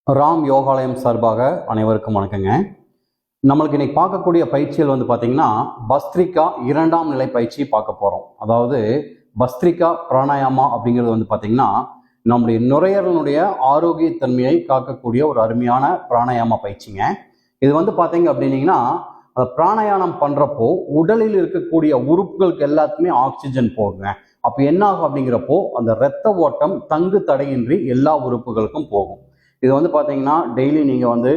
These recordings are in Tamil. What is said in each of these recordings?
ராம் யோகாலயம் சார்பாக அனைவருக்கும் வணக்கங்க. நம்மளுக்கு இன்னைக்கு பார்க்கக்கூடிய பயிற்சிகள் பார்த்தீங்கன்னா பஸ்திரிகா 2ஆம் நிலை பயிற்சி பார்க்க போகிறோம். அதாவது பஸ்திரிகா பிராணாயாமா அப்படிங்கிறது பார்த்தீங்கன்னா நம்முடைய நுரையீரலுடைய ஆரோக்கியத்தன்மையை காக்கக்கூடிய ஒரு அருமையான பிராணாயாமா பயிற்சிங்க. இது பார்த்தீங்க அப்படின்னீங்கன்னா பிராணாயாமம் பண்ணுறப்போ உடலில் இருக்கக்கூடிய உறுப்புகளுக்கு எல்லாத்துக்குமே ஆக்சிஜன் போகுங்க. அப்போ என்ன ஆகும் அப்படிங்கிறப்போ அந்த இரத்த ஓட்டம் தங்கு தடையின்றி எல்லா உறுப்புகளுக்கும் போகும். இது பார்த்தீங்கன்னா டெய்லி நீங்கள்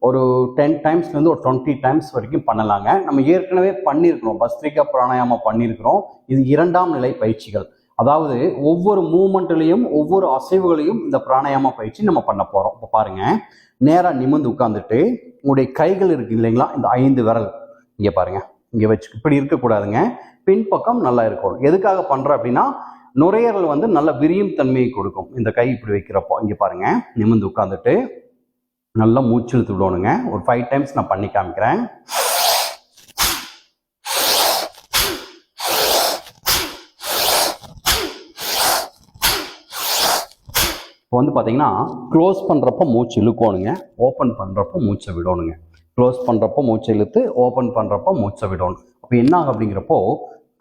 ஒரு 10 டைம்ஸ்லேருந்து ஒரு 20 டைம்ஸ் வரைக்கும் பண்ணலாங்க. நம்ம ஏற்கனவே பண்ணியிருக்கிறோம், பஸ்திரிகா பிராணாயாமம் பண்ணியிருக்கிறோம். இது 2ஆம் நிலை பயிற்சிகள். அதாவது ஒவ்வொரு மூமெண்ட்லையும் ஒவ்வொரு அசைவுகளையும் இந்த பிராணாயாம பயிற்சி நம்ம பண்ண போகிறோம். இப்போ பாருங்க, நேராக நிமிர்ந்து உட்காந்துட்டு உங்களுடைய கைகள் இருக்கு இல்லைங்களா, இந்த 5 விரல் இங்கே பாருங்க, இங்கே வச்சு இப்படி இருக்கக்கூடாதுங்க, பின்பக்கம் நல்லா இருக்கும். எதுக்காக பண்ணுறோம் அப்படின்னா நுரையீரல் நல்ல விரியும் தன்மையை கொடுக்கும். இந்த கை இப்படி வைக்கிறப்போ இங்கே பாருங்க, நிமிர்ந்து உட்காந்துட்டு நல்லா மூச்சு இழுத்து விடணுங்க. ஒரு 5 டைம்ஸ் நான் பண்ணி காமிக்கிறேன். இப்போ பார்த்தீங்கன்னா க்ளோஸ் பண்ணுறப்போ மூச்சு இழுக்கணுங்க, ஓப்பன் பண்ணுறப்போ மூச்சை விடணுங்க. க்ளோஸ் பண்ணுறப்போ மூச்சை இழுத்து, ஓப்பன் பண்ணுறப்போ மூச்சை விடணும். அப்போ என்ன ஆகும் அப்படிங்கிறப்போ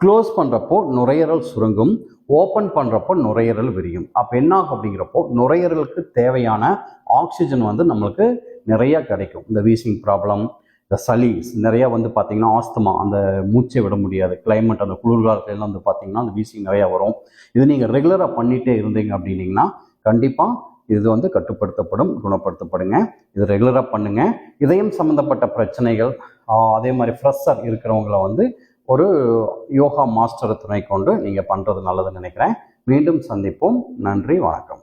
க்ளோஸ் பண்ணுறப்போ நுரையீரல் சுருங்கும், ஓப்பன் பண்ணுறப்போ நுரையீரல் விரியும். அப்போ என்ன ஆகும் அப்படிங்கிறப்போ நுரையீரலுக்கு தேவையான ஆக்சிஜன் நம்மளுக்கு நிறையா கிடைக்கும். இந்த வீசிங் ப்ராப்ளம், இந்த சளி நிறையா பார்த்தீங்கன்னா ஆஸ்துமா, அந்த மூச்சை விட முடியாது கிளைமேட், அந்த குளிர்காலத்துலாம் பார்த்தீங்கன்னா அந்த வீசிங் நிறையா வரும். இது நீங்கள் ரெகுலராக பண்ணிகிட்டே இருந்தீங்க அப்படின்னீங்கன்னா கண்டிப்பாக இது கட்டுப்படுத்தப்படும், குணப்படுத்தப்படுங்க. இது ரெகுலராக பண்ணுங்க. இதயம் சம்மந்தப்பட்ட பிரச்சனைகள், அதே மாதிரி ப்ரெஷர் இருக்கிறவங்கள ஒரு யோகா மாஸ்டரை துணை கொண்டு நீங்கள் பண்ணுறது நல்லதுன்னு நினைக்கிறேன். மீண்டும் சந்திப்போம். நன்றி, வணக்கம்.